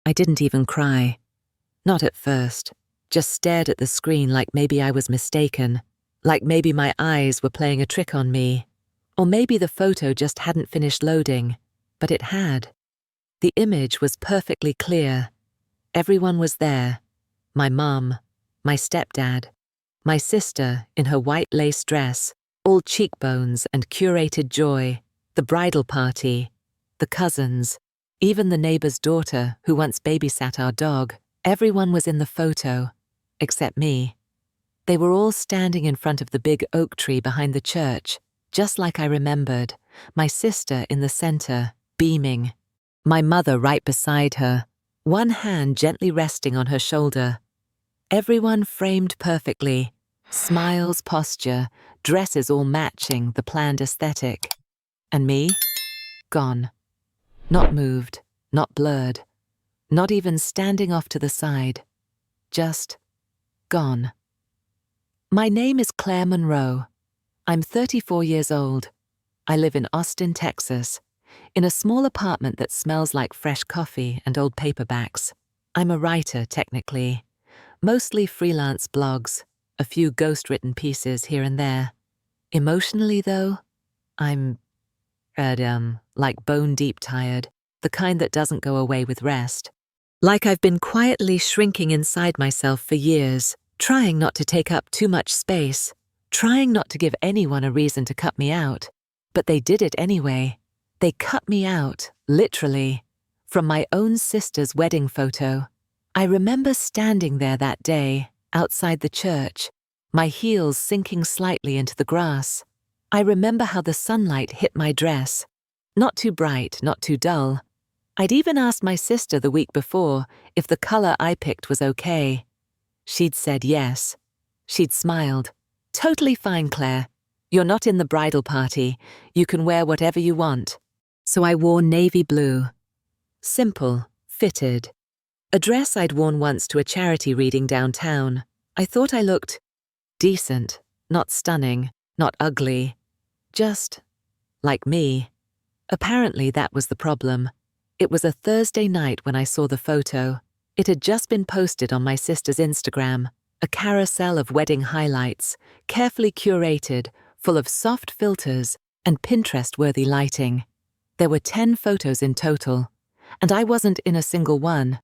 I didn't even cry. Not at first. Just stared at the screen like maybe I was mistaken, like maybe my eyes were playing a trick on me, or maybe the photo just hadn't finished loading, but it had. The image was perfectly clear. Everyone was there. My mum, my stepdad, my sister in her white lace dress, all cheekbones and curated joy, the bridal party, the cousins, even the neighbor's daughter who once babysat our dog. Everyone was in the photo, except me. They were all standing in front of the big oak tree behind the church, just like I remembered, my sister in the center, beaming. My mother right beside her, one hand gently resting on her shoulder. Everyone framed perfectly, smiles, posture, dresses all matching the planned aesthetic. And me? Gone. Not moved, not blurred, not even standing off to the side. Just gone. My name is Claire Monroe. I'm 34 years old. I live in Austin, Texas, in a small apartment that smells like fresh coffee and old paperbacks. I'm a writer, technically. Mostly freelance blogs, a few ghost-written pieces here and there. Emotionally, though, I'm like bone-deep tired, the kind that doesn't go away with rest. Like I've been quietly shrinking inside myself for years, trying not to take up too much space, trying not to give anyone a reason to cut me out. But they did it anyway. They cut me out, literally, from my own sister's wedding photo. I remember standing there that day, outside the church, my heels sinking slightly into the grass. I remember how the sunlight hit my dress. Not too bright, not too dull. I'd even asked my sister the week before if the color I picked was okay. She'd said yes. She'd smiled. "Totally fine, Claire. You're not in the bridal party. You can wear whatever you want." So I wore navy blue. Simple, fitted. A dress I'd worn once to a charity reading downtown. I thought I looked decent, not stunning, not ugly. Just like me. Apparently that was the problem. It was a Thursday night when I saw the photo. It had just been posted on my sister's Instagram, a carousel of wedding highlights, carefully curated, full of soft filters and Pinterest-worthy lighting. There were 10 photos in total, and I wasn't in a single one.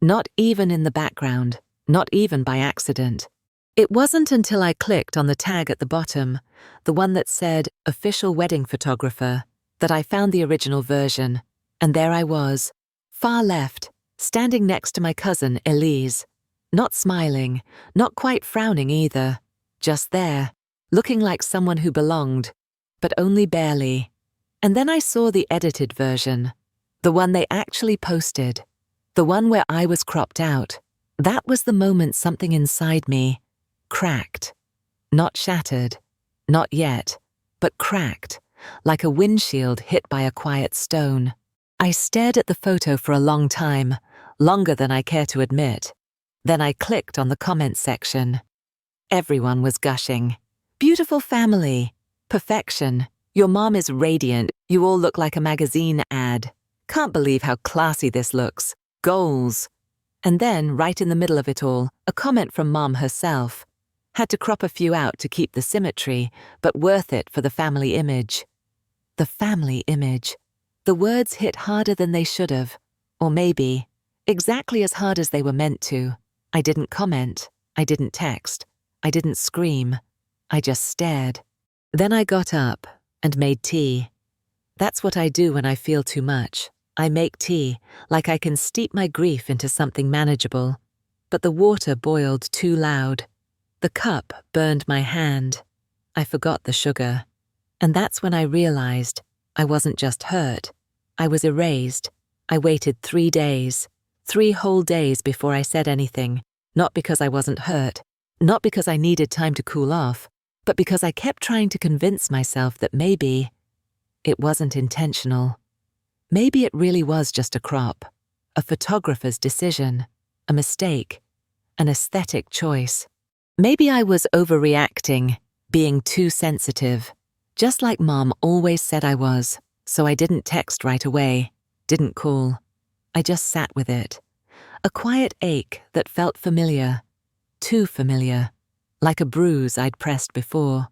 Not even in the background, not even by accident. It wasn't until I clicked on the tag at the bottom, the one that said official wedding photographer, that I found the original version. And there I was, far left, standing next to my cousin Elise. Not smiling, not quite frowning either. Just there, looking like someone who belonged, but only barely. And then I saw the edited version, the one they actually posted, the one where I was cropped out. That was the moment something inside me cracked. Not shattered, not yet, but cracked, like a windshield hit by a quiet stone. I stared at the photo for a long time, longer than I care to admit. Then I clicked on the comments section. Everyone was gushing. "Beautiful family. Perfection. Your mom is radiant. You all look like a magazine ad. Can't believe how classy this looks. Goals." And then, right in the middle of it all, a comment from Mom herself. Had to crop a few out to keep the symmetry, but worth it for the family image. The family image. The words hit harder than they should have. Or maybe, exactly as hard as they were meant to. I didn't comment. I didn't text. I didn't scream. I just stared. Then I got up and made tea. That's what I do when I feel too much. I make tea, like I can steep my grief into something manageable. But the water boiled too loud. The cup burned my hand. I forgot the sugar. And that's when I realized I wasn't just hurt. I was erased. I waited 3 days, 3 whole days before I said anything, not because I wasn't hurt, not because I needed time to cool off, but because I kept trying to convince myself that maybe it wasn't intentional. Maybe it really was just a crop, a photographer's decision, a mistake, an aesthetic choice. Maybe I was overreacting, being too sensitive, just like Mom always said I was, so I didn't text right away, didn't call. I just sat with it, a quiet ache that felt familiar, too familiar, like a bruise I'd pressed before.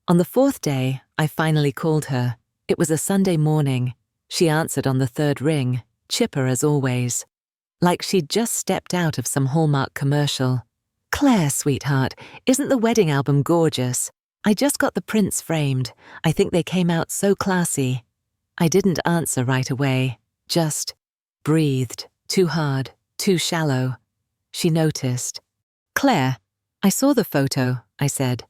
On the fourth day, I finally called her. It was a Sunday morning. She answered on the third ring, chipper as always, like she'd just stepped out of some Hallmark commercial. "Claire, sweetheart, isn't the wedding album gorgeous? I just got the prints framed. I think they came out so classy." I didn't answer right away, just breathed, too hard, too shallow. She noticed. "Claire, I saw the photo," I said.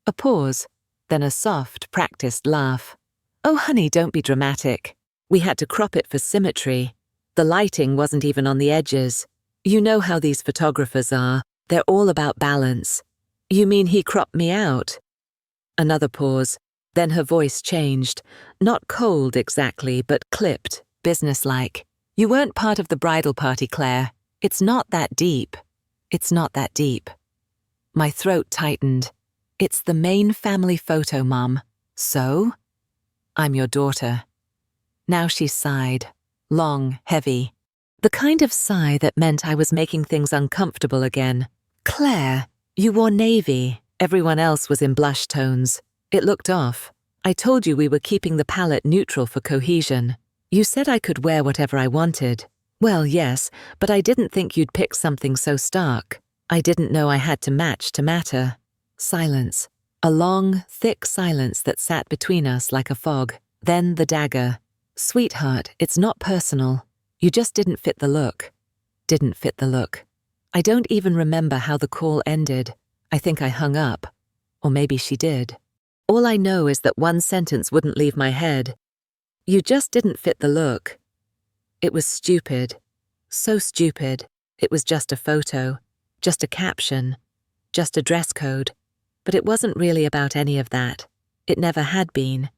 A pause, then a soft, practiced laugh. "Oh, honey, don't be dramatic. We had to crop it for symmetry. The lighting wasn't even on the edges. You know how these photographers are. They're all about balance. You mean he cropped me out?" Another pause, then her voice changed. Not cold exactly, but clipped, businesslike. "You weren't part of the bridal party, Claire. It's not that deep. It's not that deep." My throat tightened. "It's the main family photo, Mum. So? I'm your daughter." Now she sighed, long, heavy. The kind of sigh that meant I was making things uncomfortable again. "Claire, you wore navy. Everyone else was in blush tones. It looked off. I told you we were keeping the palette neutral for cohesion. You said I could wear whatever I wanted. Well, yes, but I didn't think you'd pick something so stark. I didn't know I had to match to matter." Silence. A long, thick silence that sat between us like a fog. Then the dagger. "Sweetheart, it's not personal. You just didn't fit the look." Didn't fit the look. I don't even remember how the call ended. I think I hung up. Or maybe she did. All I know is that one sentence wouldn't leave my head. "You just didn't fit the look." It was stupid. So stupid. It was just a photo. Just a caption. Just a dress code. But it wasn't really about any of that. It never had been.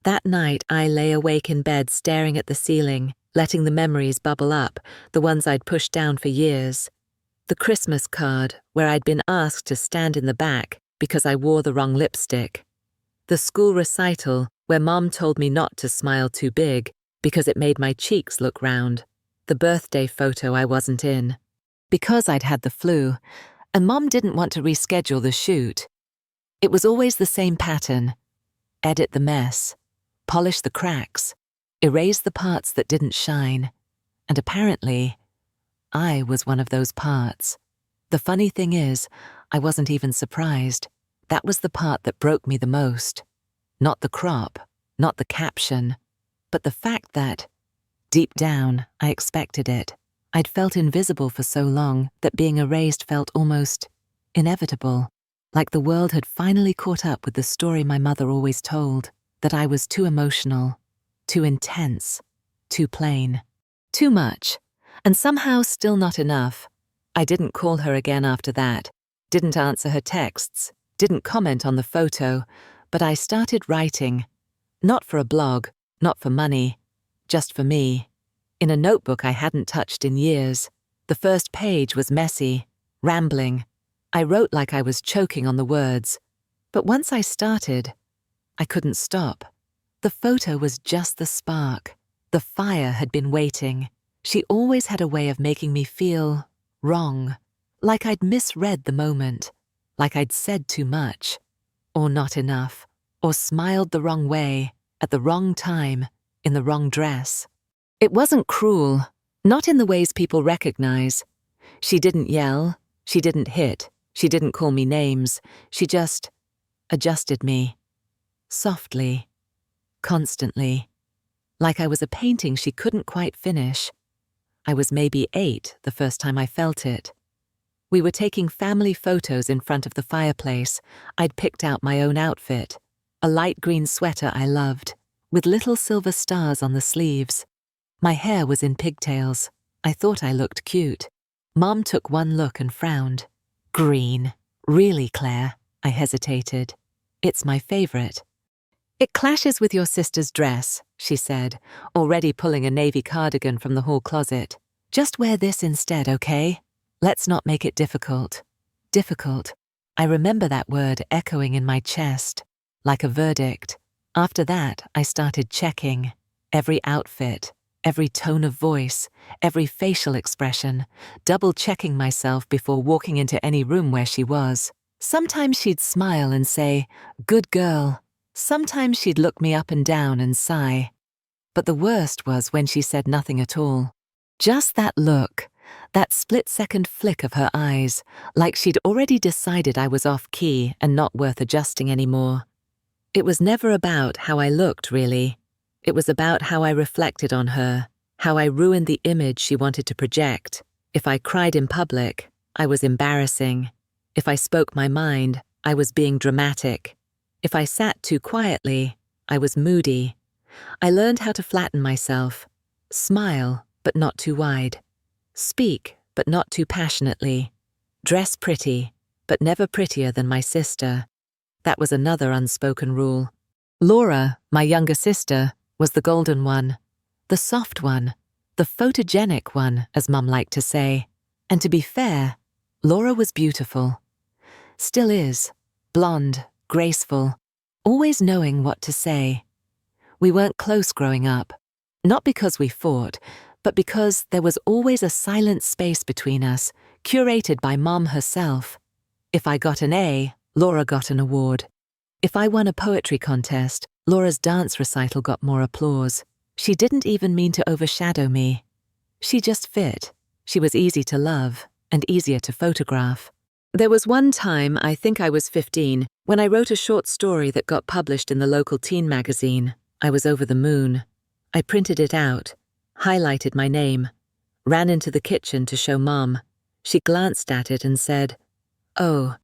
That night I lay awake in bed staring at the ceiling, letting the memories bubble up, the ones I'd pushed down for years. The Christmas card, where I'd been asked to stand in the back because I wore the wrong lipstick. The school recital, where Mom told me not to smile too big because it made my cheeks look round. The birthday photo I wasn't in. Because I'd had the flu, and Mom didn't want to reschedule the shoot. It was always the same pattern. Edit the mess. Polish the cracks. Erase the parts that didn't shine. And apparently, I was one of those parts. The funny thing is, I wasn't even surprised. That was the part that broke me the most. Not the crop, not the caption, but the fact that, deep down, I expected it. I'd felt invisible for so long that being erased felt almost inevitable, like the world had finally caught up with the story my mother always told, that I was too emotional, too intense, too plain, too much, and somehow still not enough. I didn't call her again after that, didn't answer her texts, didn't comment on the photo, but I started writing. Not for a blog, not for money, just for me. In a notebook I hadn't touched in years. The first page was messy, rambling. I wrote like I was choking on the words. But once I started, I couldn't stop. The photo was just the spark. The fire had been waiting. She always had a way of making me feel wrong, like I'd misread the moment, like I'd said too much, or not enough, or smiled the wrong way, at the wrong time, in the wrong dress. It wasn't cruel, not in the ways people recognize. She didn't yell, she didn't hit, she didn't call me names, she just adjusted me. Softly, constantly, like I was a painting she couldn't quite finish. I was maybe 8 the first time I felt it. We were taking family photos in front of the fireplace. I'd picked out my own outfit, a light green sweater I loved, with little silver stars on the sleeves. My hair was in pigtails. I thought I looked cute. Mom took one look and frowned. "Green. Really, Claire?" I hesitated. "It's my favorite." "It clashes with your sister's dress," she said, already pulling a navy cardigan from the hall closet. "Just wear this instead, okay? Let's not make it difficult." Difficult. I remember that word echoing in my chest, like a verdict. After that, I started checking. Every outfit. every tone of voice, every facial expression, double-checking myself before walking into any room where she was. Sometimes she'd smile and say, "Good girl." Sometimes she'd look me up and down and sigh. But the worst was when she said nothing at all. Just that look, that split-second flick of her eyes, like she'd already decided I was off-key and not worth adjusting anymore. It was never about how I looked, really. It was about how I reflected on her, how I ruined the image she wanted to project. If I cried in public, I was embarrassing. If I spoke my mind, I was being dramatic. If I sat too quietly, I was moody. I learned how to flatten myself, smile, but not too wide, speak, but not too passionately, dress pretty, but never prettier than my sister. That was another unspoken rule. Laura, my younger sister, was the golden one, the soft one, the photogenic one, as Mum liked to say. And to be fair, Laura was beautiful. Still is, blonde, graceful, always knowing what to say. We weren't close growing up, not because we fought, but because there was always a silent space between us, curated by Mom herself. If I got an A, Laura got an award. If I won a poetry contest, Laura's dance recital got more applause. She didn't even mean to overshadow me. She just fit. She was easy to love and easier to photograph. There was one time, I think I was 15, when I wrote a short story that got published in the local teen magazine. I was over the moon. I printed it out, highlighted my name, ran into the kitchen to show Mom. She glanced at it and said, "Oh,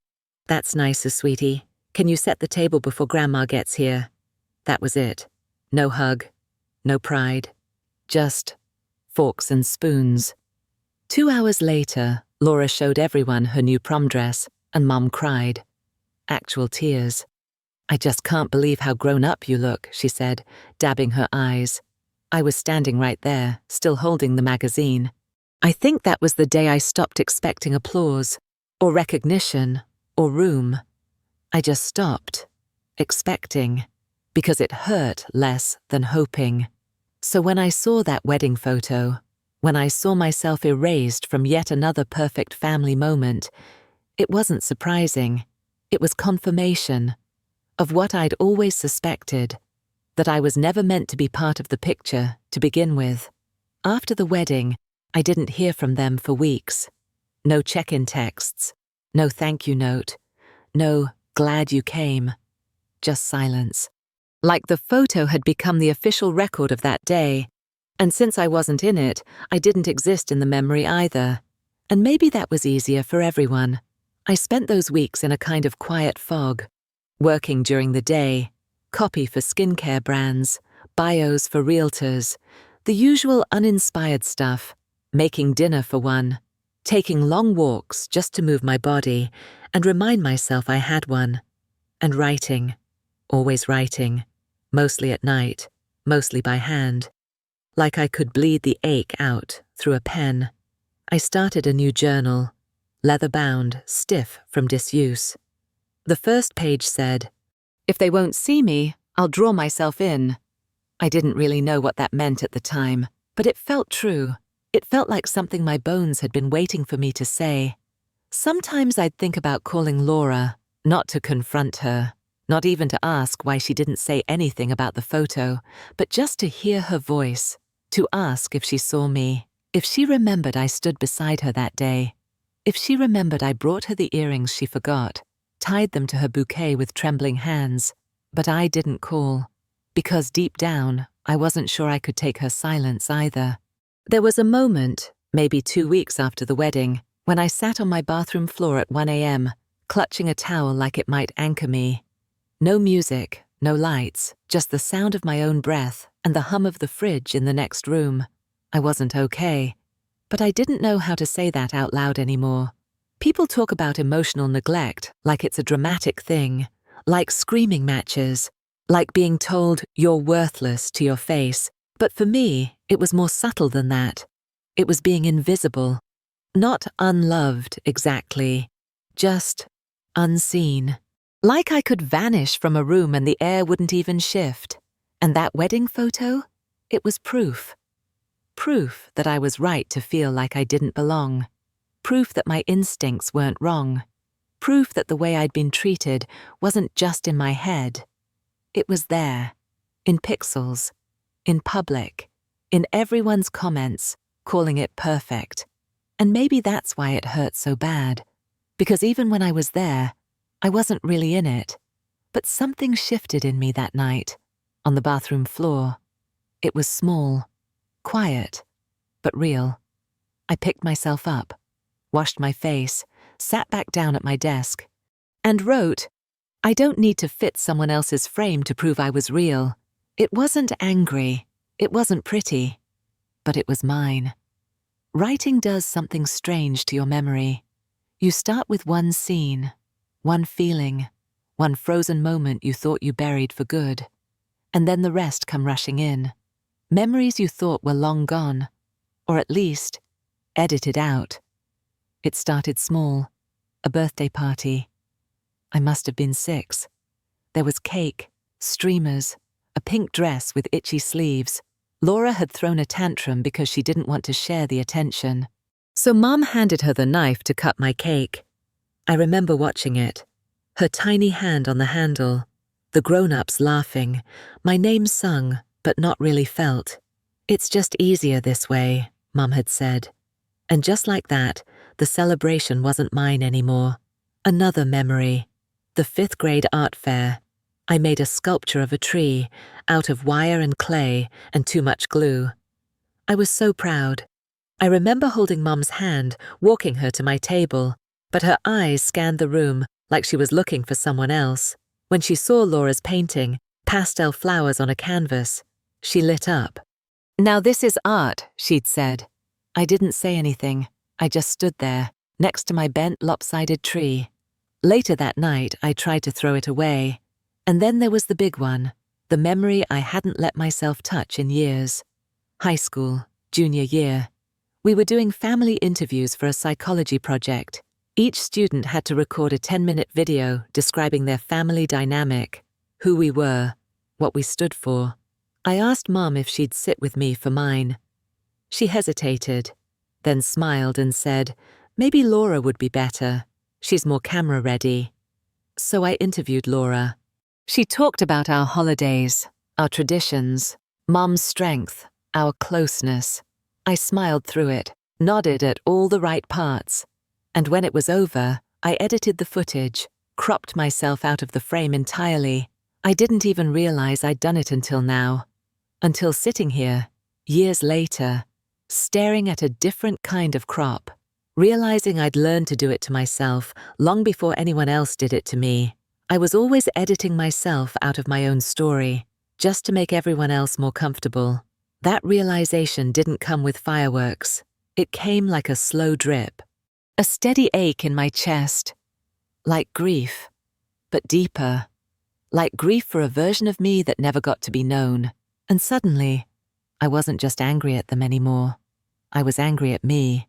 that's nice, sweetie. Can you set the table before Grandma gets here?" That was it. No hug, no pride, just forks and spoons. 2 hours later, Laura showed everyone her new prom dress, and Mom cried. Actual tears. "I just can't believe how grown up you look," she said, dabbing her eyes. I was standing right there, still holding the magazine. I think that was the day I stopped expecting applause, or recognition, or room. I just stopped, expecting, because it hurt less than hoping. So when I saw that wedding photo, when I saw myself erased from yet another perfect family moment, it wasn't surprising. It was confirmation of what I'd always suspected, that I was never meant to be part of the picture to begin with. After the wedding, I didn't hear from them for weeks. No check-in texts, no thank you note, no glad you came, just silence. Like the photo had become the official record of that day, and since I wasn't in it, I didn't exist in the memory either. And maybe that was easier for everyone. I spent those weeks in a kind of quiet fog, working during the day, copy for skincare brands, bios for realtors, the usual uninspired stuff, making dinner for one, taking long walks just to move my body and remind myself I had one, and writing, always writing, mostly at night, mostly by hand, like I could bleed the ache out through a pen. I started a new journal, leather-bound, stiff from disuse. The first page said, "If they won't see me, I'll draw myself in." I didn't really know what that meant at the time, but it felt true. It felt like something my bones had been waiting for me to say. Sometimes I'd think about calling Laura, not to confront her, not even to ask why she didn't say anything about the photo, but just to hear her voice, to ask if she saw me, if she remembered I stood beside her that day, if she remembered I brought her the earrings she forgot, tied them to her bouquet with trembling hands. But I didn't call, because deep down, I wasn't sure I could take her silence either. There was a moment, maybe 2 weeks after the wedding, when I sat on my bathroom floor at 1 a.m., clutching a towel like it might anchor me. No music, no lights, just the sound of my own breath and the hum of the fridge in the next room. I wasn't okay, but I didn't know how to say that out loud anymore. People talk about emotional neglect like it's a dramatic thing, like screaming matches, like being told you're worthless to your face. But for me, it was more subtle than that. It was being invisible. Not unloved, exactly. Just unseen. Like I could vanish from a room and the air wouldn't even shift. And that wedding photo? It was proof. proof that I was right to feel like I didn't belong. Proof that my instincts weren't wrong. Proof that the way I'd been treated wasn't just in my head. It was there, in pixels, in public, in everyone's comments, calling it perfect. And maybe that's why it hurt so bad. Because even when I was there, I wasn't really in it. But something shifted in me that night, on the bathroom floor. It was small, quiet, but real. I picked myself up, washed my face, sat back down at my desk, and wrote, "I don't need to fit someone else's frame to prove I was real." It wasn't angry, it wasn't pretty, but it was mine. Writing does something strange to your memory. You start with one scene, one feeling, one frozen moment you thought you buried for good, and then the rest come rushing in. Memories you thought were long gone, or at least edited out. It started small, a birthday party. I must have been 6. There was cake, streamers, a pink dress with itchy sleeves. Laura had thrown a tantrum because she didn't want to share the attention. So Mom handed her the knife to cut my cake. I remember watching it, her tiny hand on the handle, the grown-ups laughing, my name sung but not really felt. "It's just easier this way," Mom had said. And just like that, the celebration wasn't mine anymore. Another memory, the 5th grade art fair. I made a sculpture of a tree out of wire and clay and too much glue. I was so proud. I remember holding Mom's hand, walking her to my table, but her eyes scanned the room like she was looking for someone else. When she saw Laura's painting, pastel flowers on a canvas, she lit up. "Now this is art," she'd said. I didn't say anything. I just stood there, next to my bent, lopsided tree. Later that night, I tried to throw it away. And then there was the big one, the memory I hadn't let myself touch in years. High school, junior year. We were doing family interviews for a psychology project. Each student had to record a 10-minute video describing their family dynamic, who we were, what we stood for. I asked Mom if she'd sit with me for mine. She hesitated, then smiled and said, "Maybe Laura would be better. She's more camera ready." So I interviewed Laura. She talked about our holidays, our traditions, Mom's strength, our closeness. I smiled through it, nodded at all the right parts. And when it was over, I edited the footage, cropped myself out of the frame entirely. I didn't even realize I'd done it until now. Until sitting here, years later, staring at a different kind of crop, realizing I'd learned to do it to myself long before anyone else did it to me. I was always editing myself out of my own story, just to make everyone else more comfortable. That realization didn't come with fireworks. It came like a slow drip. A steady ache in my chest. Like grief, but deeper. Like grief for a version of me that never got to be known. And suddenly, I wasn't just angry at them anymore. I was angry at me.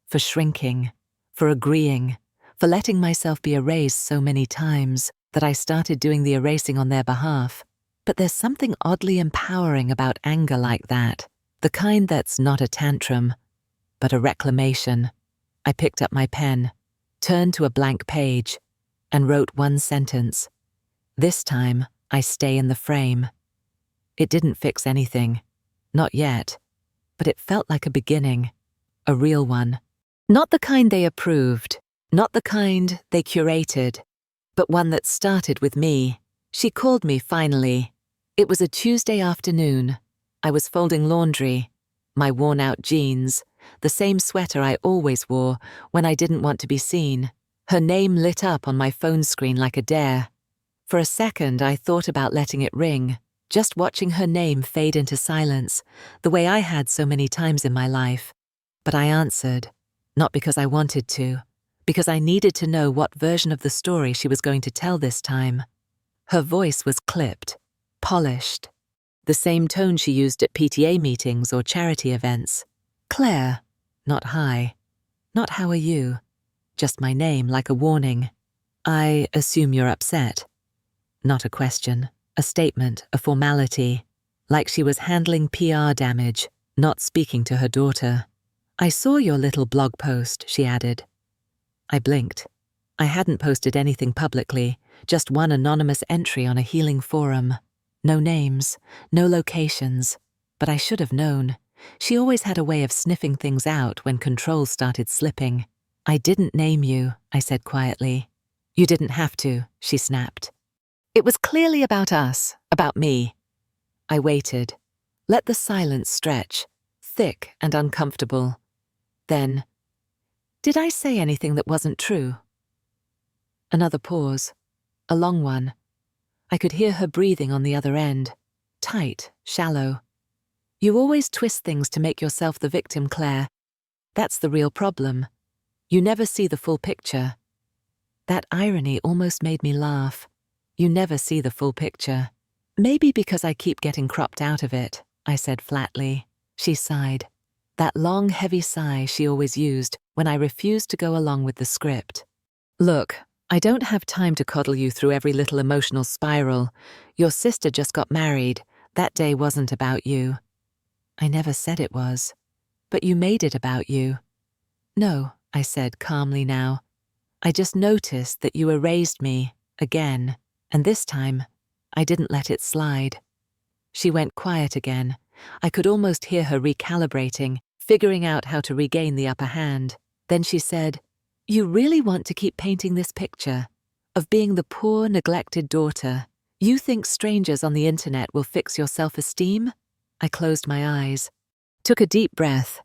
For shrinking. For agreeing. For letting myself be erased so many times that I started doing the erasing on their behalf. But there's something oddly empowering about anger like that, the kind that's not a tantrum, but a reclamation. I picked up my pen, turned to a blank page, and wrote one sentence. This time, I stay in the frame. It didn't fix anything, not yet, but it felt like a beginning, a real one. Not the kind they approved, not the kind they curated, but one that started with me. She called me finally. It was a Tuesday afternoon. I was folding laundry, my worn-out jeans, the same sweater I always wore when I didn't want to be seen. Her name lit up on my phone screen like a dare. For a second, I thought about letting it ring, just watching her name fade into silence, the way I had so many times in my life. But I answered, not because I wanted to, because I needed to know what version of the story she was going to tell this time. Her voice was clipped, polished, the same tone she used at PTA meetings or charity events. Claire, not hi, not how are you, just my name like a warning. I assume you're upset. Not a question, a statement, a formality, like she was handling PR damage, not speaking to her daughter. "I saw your little blog post," she added. I blinked. I hadn't posted anything publicly, just one anonymous entry on a healing forum. No names, no locations, but I should have known. She always had a way of sniffing things out when control started slipping. "I didn't name you," I said quietly. "You didn't have to," she snapped. "It was clearly about us, about me." I waited, let the silence stretch, thick and uncomfortable. Then, "Did I say anything that wasn't true?" Another pause, a long one. I could hear her breathing on the other end, tight, shallow. "You always twist things to make yourself the victim, Claire. That's the real problem. You never see the full picture." That irony almost made me laugh. You never see the full picture. "Maybe because I keep getting cropped out of it," I said flatly. She sighed. That long, heavy sigh she always used when I refused to go along with the script. "Look, I don't have time to coddle you through every little emotional spiral. Your sister just got married. That day wasn't about you." "I never said it was. But you made it about you." "No," I said calmly now. "I just noticed that you erased me, again, and this time, I didn't let it slide." She went quiet again. I could almost hear her recalibrating, figuring out how to regain the upper hand. Then she said, "You really want to keep painting this picture of being the poor, neglected daughter. You think strangers on the internet will fix your self-esteem?" I closed my eyes, took a deep breath,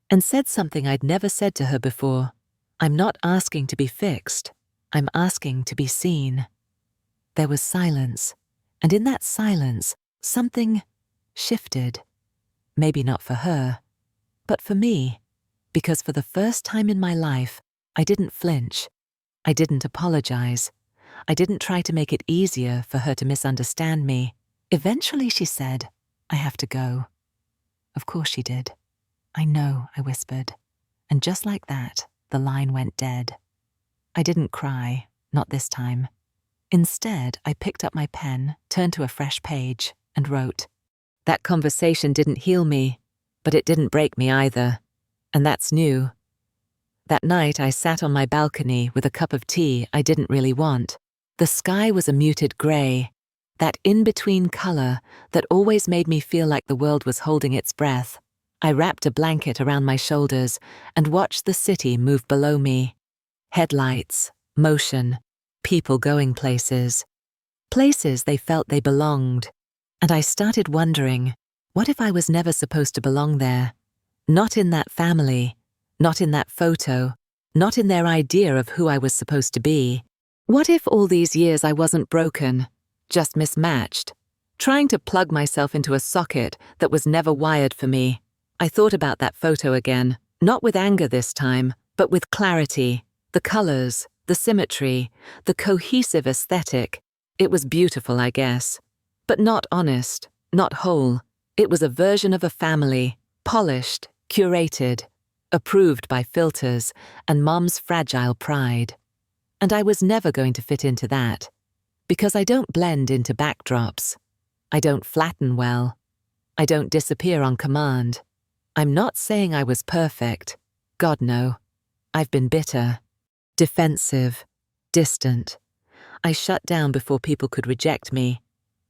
and said something I'd never said to her before. "I'm not asking to be fixed. I'm asking to be seen." There was silence, and in that silence, something shifted. Maybe not for her, but for me, because for the first time in my life, I didn't flinch. I didn't apologize. I didn't try to make it easier for her to misunderstand me. Eventually she said, "I have to go." Of course she did. "I know," I whispered. And just like that, the line went dead. I didn't cry, not this time. Instead, I picked up my pen, turned to a fresh page, and wrote, "That conversation didn't heal me, but it didn't break me either. And that's new." That night, I sat on my balcony with a cup of tea I didn't really want. The sky was a muted grey, that in-between colour that always made me feel like the world was holding its breath. I wrapped a blanket around my shoulders and watched the city move below me. Headlights, motion, people going places. Places they felt they belonged. And I started wondering, what if I was never supposed to belong there? Not in that family, not in that photo, not in their idea of who I was supposed to be. What if all these years I wasn't broken, just mismatched, trying to plug myself into a socket that was never wired for me? I thought about that photo again, not with anger this time, but with clarity. The colors, the symmetry, the cohesive aesthetic. It was beautiful, I guess. But not honest, not whole. It was a version of a family, polished, curated, approved by filters and Mom's fragile pride. And I was never going to fit into that, because I don't blend into backdrops. I don't flatten well. I don't disappear on command. I'm not saying I was perfect. God, no. I've been bitter, defensive, distant. I shut down before people could reject me.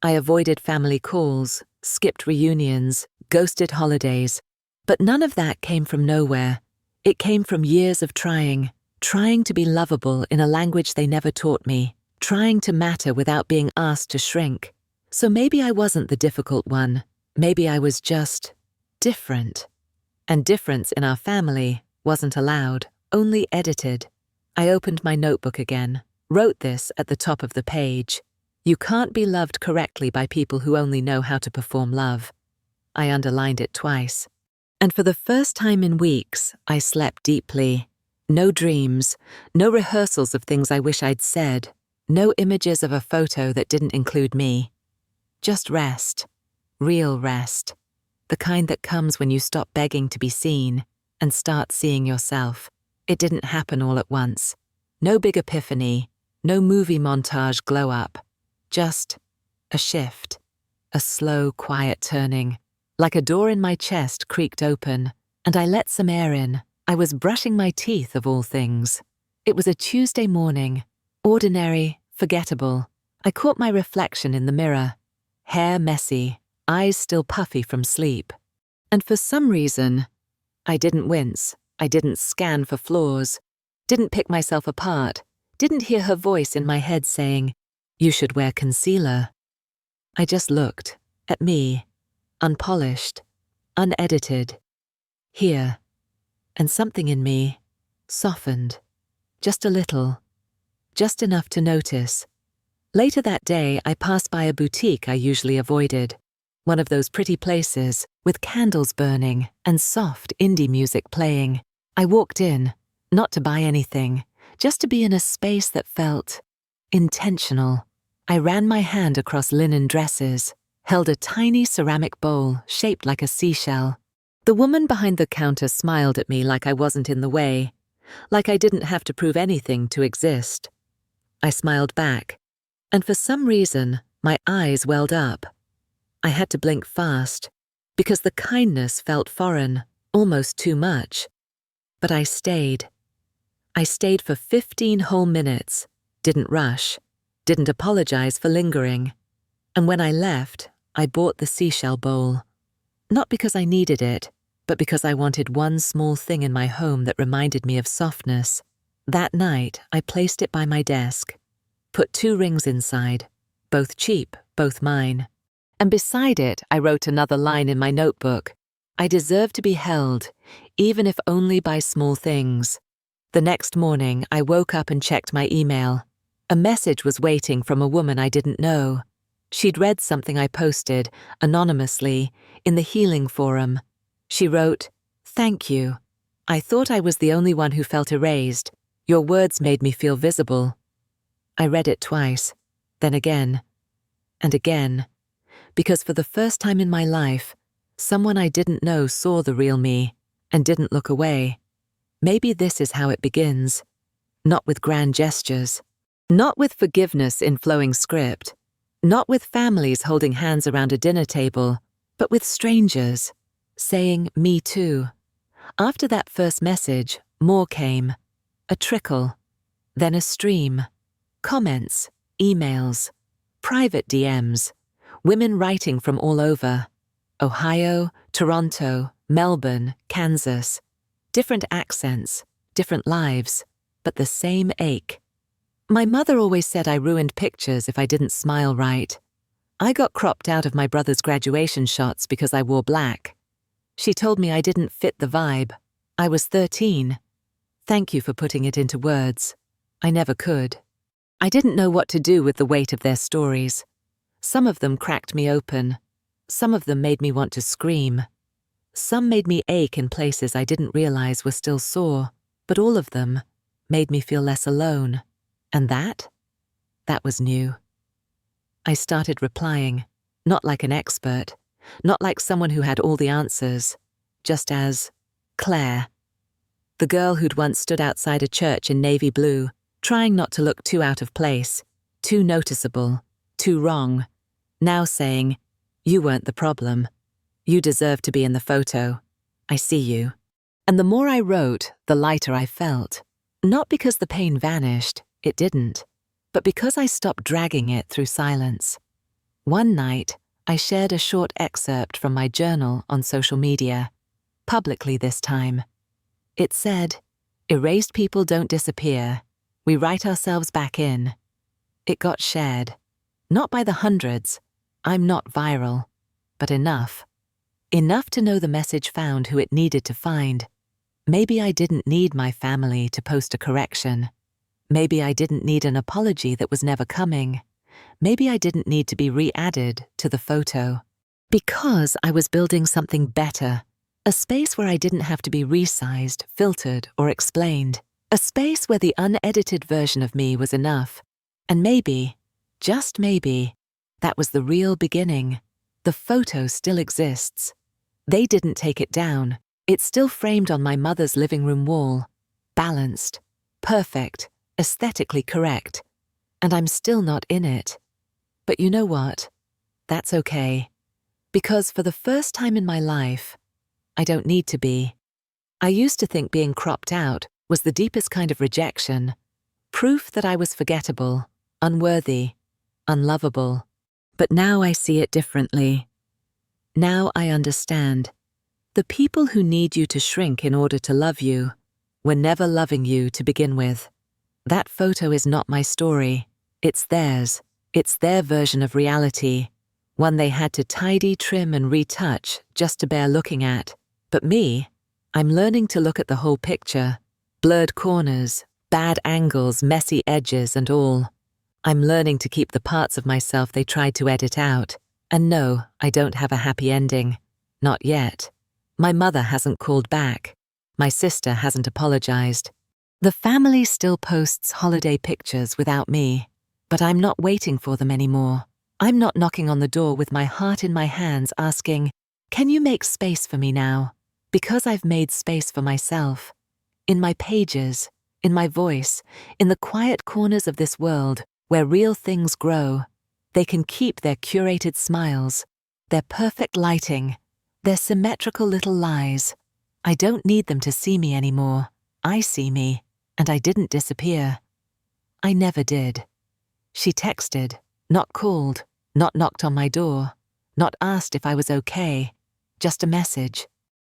I avoided family calls, skipped reunions, ghosted holidays. But none of that came from nowhere. It came from years of trying to be lovable in a language they never taught me, trying to matter without being asked to shrink. So maybe I wasn't the difficult one. Maybe I was just different. And difference in our family wasn't allowed, only edited. I opened my notebook again, wrote this at the top of the page. You can't be loved correctly by people who only know how to perform love. I underlined it twice. And for the first time in weeks, I slept deeply. No dreams, no rehearsals of things I wish I'd said, no images of a photo that didn't include me. Just rest, real rest, the kind that comes when you stop begging to be seen and start seeing yourself. It didn't happen all at once. No big epiphany, no movie montage glow up. Just a shift, a slow, quiet turning. Like a door in my chest creaked open, and I let some air in. I was brushing my teeth, of all things. It was a Tuesday morning, ordinary, forgettable. I caught my reflection in the mirror, hair messy, eyes still puffy from sleep. And for some reason, I didn't wince, I didn't scan for flaws, didn't pick myself apart, didn't hear her voice in my head saying, "You should wear concealer." I just looked at me, unpolished, unedited, here, and something in me softened, just a little, just enough to notice. Later that day, I passed by a boutique I usually avoided, one of those pretty places with candles burning and soft indie music playing. I walked in, not to buy anything, just to be in a space that felt intentional. I ran my hand across linen dresses, held a tiny ceramic bowl shaped like a seashell. The woman behind the counter smiled at me like I wasn't in the way, like I didn't have to prove anything to exist. I smiled back, and for some reason, my eyes welled up. I had to blink fast, because the kindness felt foreign, almost too much. But I stayed. I stayed for 15 whole minutes, didn't rush, didn't apologize for lingering. And when I left, I bought the seashell bowl. Not because I needed it, but because I wanted one small thing in my home that reminded me of softness. That night, I placed it by my desk, put 2 rings inside, both cheap, both mine. And beside it, I wrote another line in my notebook. I deserve to be held, even if only by small things. The next morning, I woke up and checked my email. A message was waiting from a woman I didn't know. She'd read something I posted, anonymously, in the healing forum. She wrote, "Thank you. I thought I was the only one who felt erased. Your words made me feel visible." I read it twice, then again, and again, because for the first time in my life, someone I didn't know saw the real me and didn't look away. Maybe this is how it begins. Not with grand gestures, not with forgiveness in flowing script, not with families holding hands around a dinner table, but with strangers, saying, "Me too." After that first message, more came. A trickle, then a stream. Comments, emails, private DMs, women writing from all over. Ohio, Toronto, Melbourne, Kansas. Different accents, different lives, but the same ache. My mother always said I ruined pictures if I didn't smile right. I got cropped out of my brother's graduation shots because I wore black. She told me I didn't fit the vibe. I was 13. Thank you for putting it into words. I never could. I didn't know what to do with the weight of their stories. Some of them cracked me open. Some of them made me want to scream. Some made me ache in places I didn't realize were still sore, but all of them made me feel less alone. And that was new. I started replying, not like an expert, not like someone who had all the answers, just as Claire, the girl who'd once stood outside a church in navy blue, trying not to look too out of place, too noticeable, too wrong, now saying, "You weren't the problem. You deserve to be in the photo. I see you." And the more I wrote, the lighter I felt. Not because the pain vanished, it didn't, but because I stopped dragging it through silence. One night, I shared a short excerpt from my journal on social media, publicly this time. It said, "Erased people don't disappear. We write ourselves back in." It got shared. Not by the hundreds. I'm not viral. But enough. Enough to know the message found who it needed to find. Maybe I didn't need my family to post a correction. Maybe I didn't need an apology that was never coming. Maybe I didn't need to be re-added to the photo. Because I was building something better. A space where I didn't have to be resized, filtered, or explained. A space where the unedited version of me was enough. And maybe, just maybe, that was the real beginning. The photo still exists. They didn't take it down. It's still framed on my mother's living room wall. Balanced, perfect, aesthetically correct. And I'm still not in it. But you know what? That's okay. Because for the first time in my life, I don't need to be. I used to think being cropped out was the deepest kind of rejection, proof that I was forgettable, unworthy, unlovable. But now I see it differently. Now I understand. The people who need you to shrink in order to love you were never loving you to begin with. That photo is not my story. It's theirs. It's their version of reality, one they had to tidy, trim, and retouch just to bear looking at. But me, I'm learning to look at the whole picture. Blurred corners, bad angles, messy edges, and all. I'm learning to keep the parts of myself they tried to edit out. And no, I don't have a happy ending. Not yet. My mother hasn't called back. My sister hasn't apologized. The family still posts holiday pictures without me, but I'm not waiting for them anymore. I'm not knocking on the door with my heart in my hands asking, "Can you make space for me now?" Because I've made space for myself. In my pages, in my voice, in the quiet corners of this world where real things grow, they can keep their curated smiles, their perfect lighting, their symmetrical little lies. I don't need them to see me anymore. I see me, and I didn't disappear. I never did. She texted, not called, not knocked on my door, not asked if I was okay, just a message.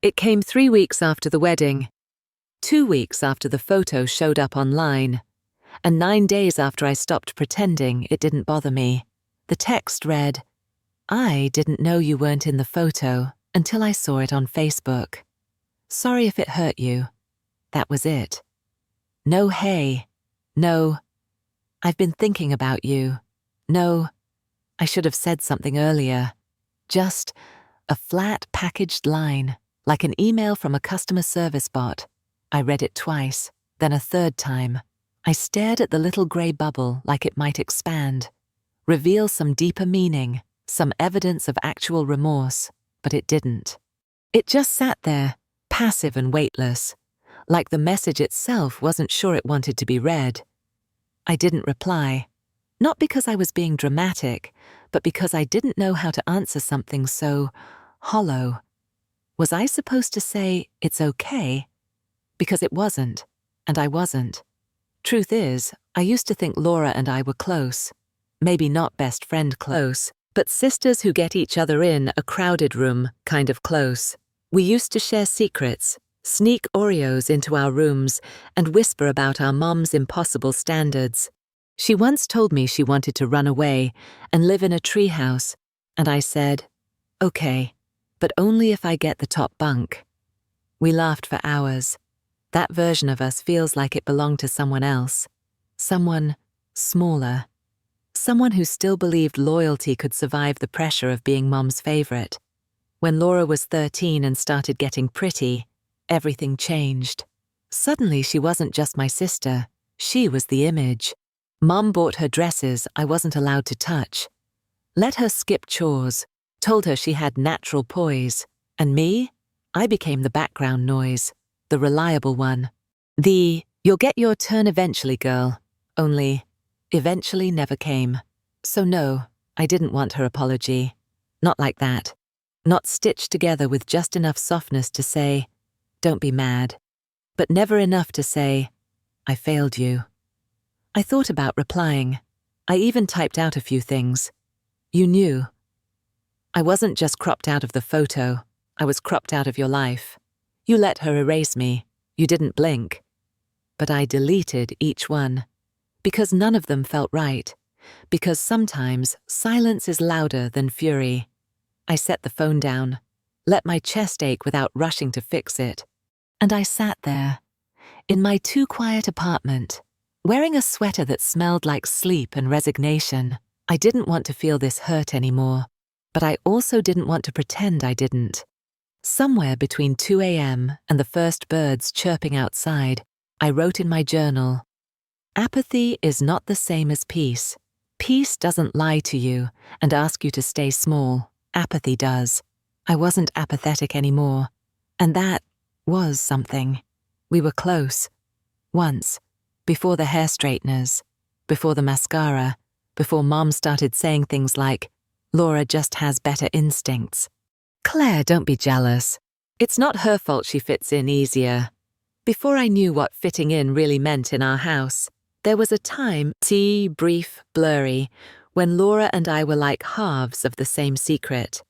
It came 3 weeks after the wedding, 2 weeks after the photo showed up online, and 9 days after I stopped pretending it didn't bother me. The text read, "I didn't know you weren't in the photo until I saw it on Facebook. Sorry if it hurt you." That was it. No hey. No, "I've been thinking about you." No, "I should have said something earlier." Just a flat packaged line, like an email from a customer service bot. I read it twice, then a third time. I stared at the little grey bubble like it might expand, reveal some deeper meaning, some evidence of actual remorse, but it didn't. It just sat there, passive and weightless, like the message itself wasn't sure it wanted to be read. I didn't reply, not because I was being dramatic, but because I didn't know how to answer something so hollow. Was I supposed to say, "It's okay"? Because it wasn't, and I wasn't. Truth is, I used to think Laura and I were close. Maybe not best friend close, but sisters who get each other in a crowded room kind of close. We used to share secrets, sneak Oreos into our rooms, and whisper about our mom's impossible standards. She once told me she wanted to run away and live in a treehouse, and I said, "Okay, but only if I get the top bunk." We laughed for hours. That version of us feels like it belonged to someone else. Someone smaller. Someone who still believed loyalty could survive the pressure of being Mom's favorite. When Laura was 13 and started getting pretty, everything changed. Suddenly she wasn't just my sister, she was the image. Mom bought her dresses I wasn't allowed to touch. Let her skip chores, told her she had natural poise. And me? I became the background noise, the reliable one. The, "you'll get your turn eventually girl," only eventually never came. So no, I didn't want her apology. Not like that. Not stitched together with just enough softness to say, "Don't be mad," but never enough to say, "I failed you." I thought about replying. I even typed out a few things. "You knew. I wasn't just cropped out of the photo, I was cropped out of your life. You let her erase me. You didn't blink." But I deleted each one. Because none of them felt right. Because sometimes silence is louder than fury. I set the phone down, let my chest ache without rushing to fix it. And I sat there, in my too quiet apartment, wearing a sweater that smelled like sleep and resignation. I didn't want to feel this hurt anymore, but I also didn't want to pretend I didn't. Somewhere between 2 a.m. and the first birds chirping outside, I wrote in my journal, "Apathy is not the same as peace. Peace doesn't lie to you and ask you to stay small. Apathy does." I wasn't apathetic anymore, and that was something. We were close. Once, before the hair straighteners, before the mascara, before Mom started saying things like, Laura just has better instincts. Claire, don't be jealous. It's not her fault she fits in easier. Before I knew what fitting in really meant in our house, there was a time, brief, blurry, when Laura and I were like halves of the same secret.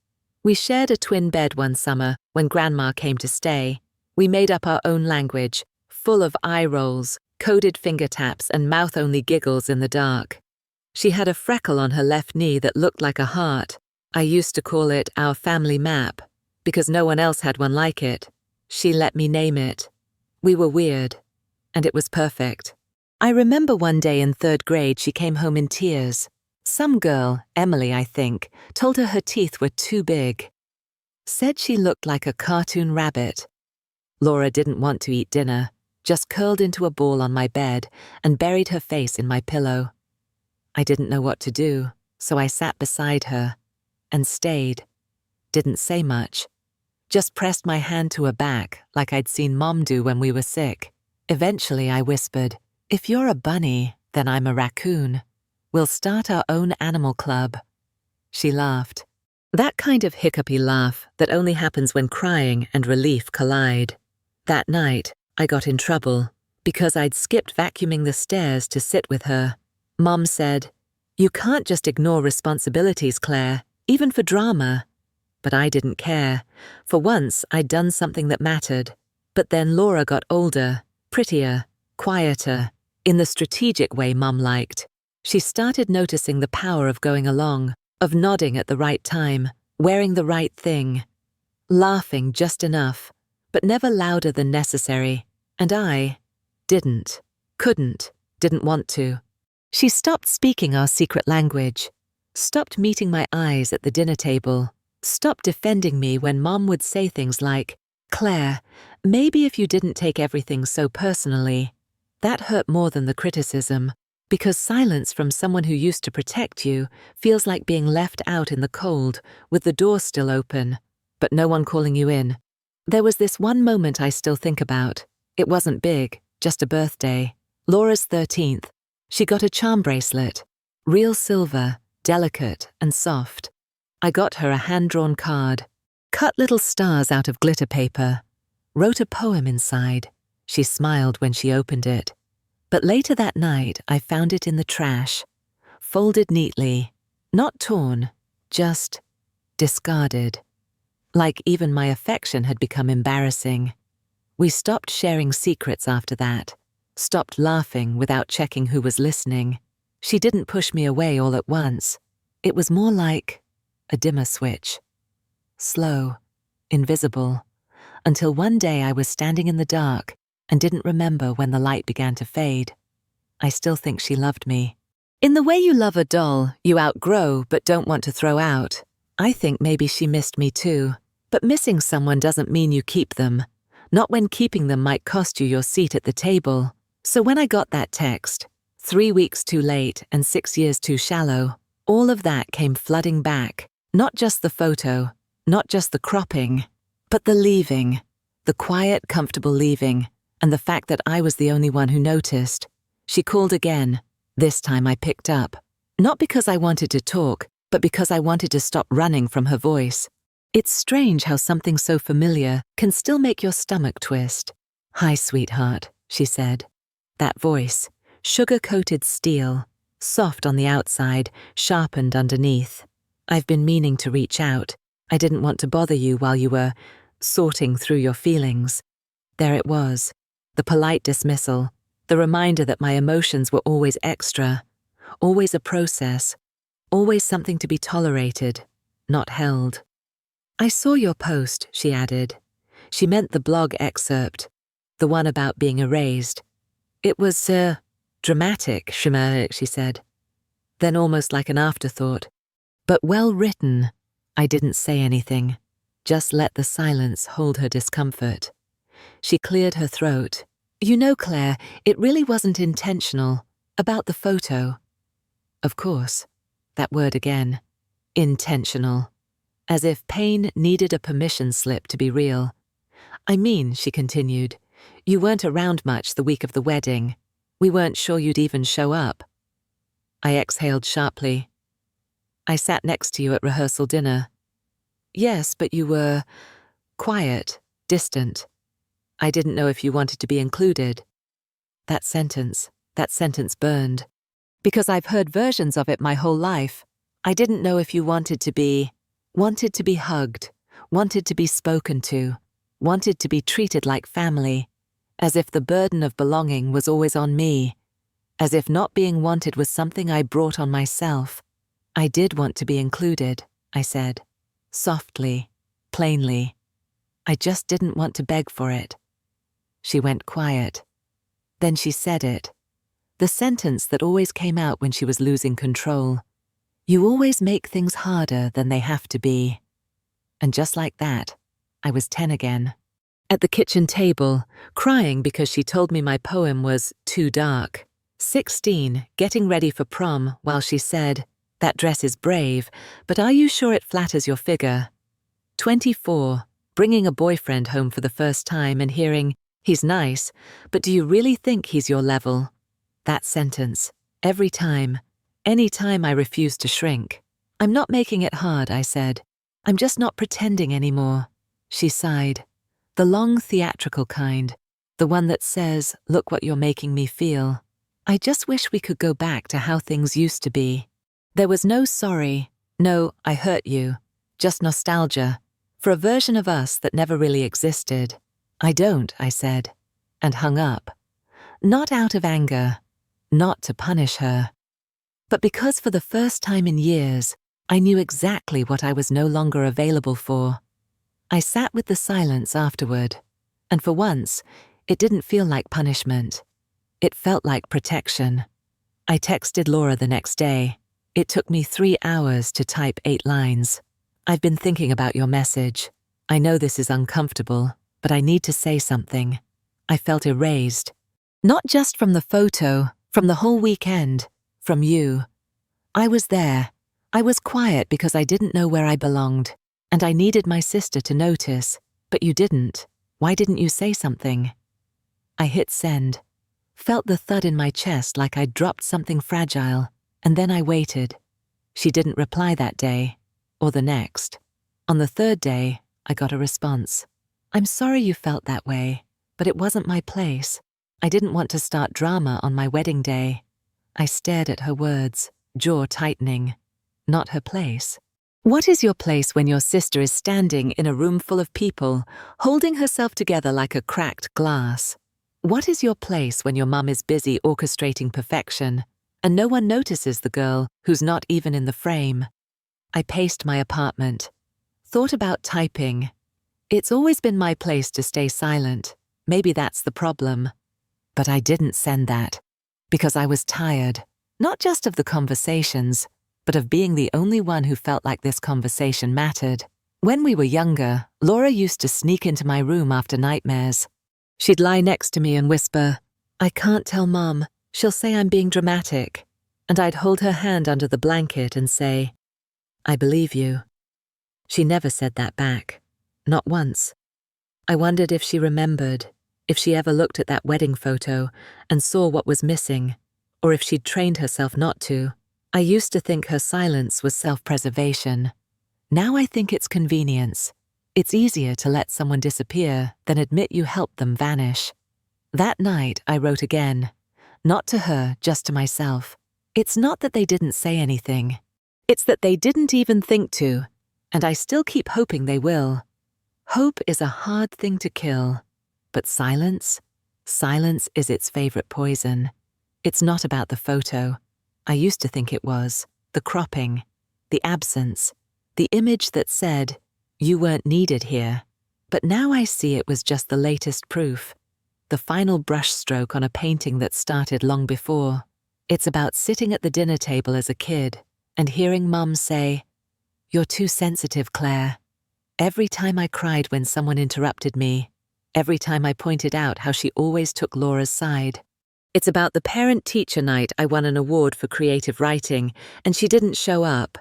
We shared a twin bed one summer when Grandma came to stay. We made up our own language, full of eye rolls, coded finger taps, and mouth-only giggles in the dark. She had a freckle on her left knee that looked like a heart. I used to call it our family map, because no one else had one like it. She let me name it. We were weird, and it was perfect. I remember one day in 3rd grade she came home in tears. Some girl, Emily I think, told her her teeth were too big. Said she looked like a cartoon rabbit. Laura didn't want to eat dinner, just curled into a ball on my bed and buried her face in my pillow. I didn't know what to do, so I sat beside her and stayed. Didn't say much. Just pressed my hand to her back like I'd seen Mom do when we were sick. Eventually I whispered, "If you're a bunny, then I'm a raccoon. We'll start our own animal club." She laughed. That kind of hiccupy laugh that only happens when crying and relief collide. That night, I got in trouble because I'd skipped vacuuming the stairs to sit with her. Mom said, "You can't just ignore responsibilities, Claire, even for drama." But I didn't care. For once, I'd done something that mattered. But then Laura got older, prettier, quieter, in the strategic way Mom liked. She started noticing the power of going along, of nodding at the right time, wearing the right thing, laughing just enough, but never louder than necessary. And I didn't want to. She stopped speaking our secret language, stopped meeting my eyes at the dinner table, stopped defending me when Mom would say things like, "Claire, maybe if you didn't take everything so personally." That hurt more than the criticism, because silence from someone who used to protect you feels like being left out in the cold with the door still open, but no one calling you in. There was this one moment I still think about. It wasn't big, just a birthday. Laura's 13th. She got a charm bracelet, real silver, delicate and soft. I got her a hand-drawn card, cut little stars out of glitter paper, wrote a poem inside. She smiled when she opened it. But later that night, I found it in the trash, folded neatly, not torn, just discarded. Like even my affection had become embarrassing. We stopped sharing secrets after that, stopped laughing without checking who was listening. She didn't push me away all at once. It was more like a dimmer switch. Slow, invisible, until one day I was standing in the dark and didn't remember when the light began to fade. I still think she loved me. In the way you love a doll you outgrow but don't want to throw out, I think maybe she missed me too. But missing someone doesn't mean you keep them, not when keeping them might cost you your seat at the table. So when I got that text, 3 weeks too late and 6 years too shallow, all of that came flooding back. Not just the photo, not just the cropping, but the leaving, the quiet, comfortable leaving, and the fact that I was the only one who noticed. She called again. This time I picked up, not because I wanted to talk, but because I wanted to stop running from her voice. It's strange how something so familiar can still make your stomach twist. "Hi, sweetheart," she said. That voice, sugar-coated steel, soft on the outside, sharpened underneath. I've been meaning to reach out. I didn't want to bother you while you were sorting through your feelings. There it was, the polite dismissal, the reminder that my emotions were always extra, always a process, always something to be tolerated, not held. "I saw your post," she added. She meant the blog excerpt, the one about being erased. "It was, dramatic, she said. Then almost like an afterthought. But well written." I didn't say anything, just let the silence hold her discomfort. She cleared her throat. "You know, Claire, it really wasn't intentional. About the photo." Of course, that word again. Intentional. As if pain needed a permission slip to be real. "I mean," she continued, "you weren't around much the week of the wedding. We weren't sure you'd even show up." I exhaled sharply. I sat next to you at rehearsal dinner. Yes, but you were quiet, distant. I didn't know if you wanted to be included. That sentence burned. Because I've heard versions of it my whole life. I didn't know if you wanted to be hugged, wanted to be spoken to, wanted to be treated like family, as if the burden of belonging was always on me, as if not being wanted was something I brought on myself. I did want to be included, I said, softly, plainly. I just didn't want to beg for it. She went quiet. Then she said it. The sentence that always came out when she was losing control. You always make things harder than they have to be. And just like that, I was 10 again. At the kitchen table, crying because she told me my poem was too dark. 16, getting ready for prom while she said, "That dress is brave, but are you sure it flatters your figure?" 24, bringing a boyfriend home for the first time and hearing, "He's nice, but do you really think he's your level?" That sentence, every time, any time I refused to shrink. "I'm not making it hard," I said. "I'm just not pretending anymore." She sighed. The long theatrical kind, the one that says, "Look what you're making me feel." I just wish we could go back to how things used to be. There was no sorry, no "I hurt you," just nostalgia, for a version of us that never really existed. "I don't," I said, and hung up. Not out of anger, not to punish her, but because for the first time in years, I knew exactly what I was no longer available for. I sat with the silence afterward, and for once, it didn't feel like punishment. It felt like protection. I texted Laura the next day. It took me 3 hours to type 8 lines. "I've been thinking about your message. I know this is uncomfortable, but I need to say something." I felt erased. Not just from the photo, from the whole weekend, from you. I was there. I was quiet because I didn't know where I belonged, and I needed my sister to notice, but you didn't. Why didn't you say something? I hit send, felt the thud in my chest like I'd dropped something fragile, and then I waited. She didn't reply that day, or the next. On the third day, I got a response. "I'm sorry you felt that way, but it wasn't my place. I didn't want to start drama on my wedding day." I stared at her words, jaw tightening. Not her place. What is your place when your sister is standing in a room full of people, holding herself together like a cracked glass? What is your place when your mum is busy orchestrating perfection, and no one notices the girl who's not even in the frame? I paced my apartment, thought about typing. It's always been my place to stay silent. Maybe that's the problem. But I didn't send that, because I was tired, not just of the conversations, but of being the only one who felt like this conversation mattered. When we were younger, Laura used to sneak into my room after nightmares. She'd lie next to me and whisper, "I can't tell Mum, she'll say I'm being dramatic." And I'd hold her hand under the blanket and say, "I believe you." She never said that back, not once. I wondered if she remembered, if she ever looked at that wedding photo and saw what was missing, or if she'd trained herself not to. I used to think her silence was self-preservation. Now I think it's convenience. It's easier to let someone disappear than admit you helped them vanish. That night I wrote again, not to her, just to myself. It's not that they didn't say anything. It's that they didn't even think to, and I still keep hoping they will. Hope is a hard thing to kill. But silence is its favorite poison. It's not about the photo. I used to think it was. The cropping, the absence, the image that said, "You weren't needed here." But now I see it was just the latest proof. The final brushstroke on a painting that started long before. It's about sitting at the dinner table as a kid and hearing Mum say, "You're too sensitive, Claire." Every time I cried when someone interrupted me, every time I pointed out how she always took Laura's side. It's about the parent-teacher night I won an award for creative writing, and she didn't show up.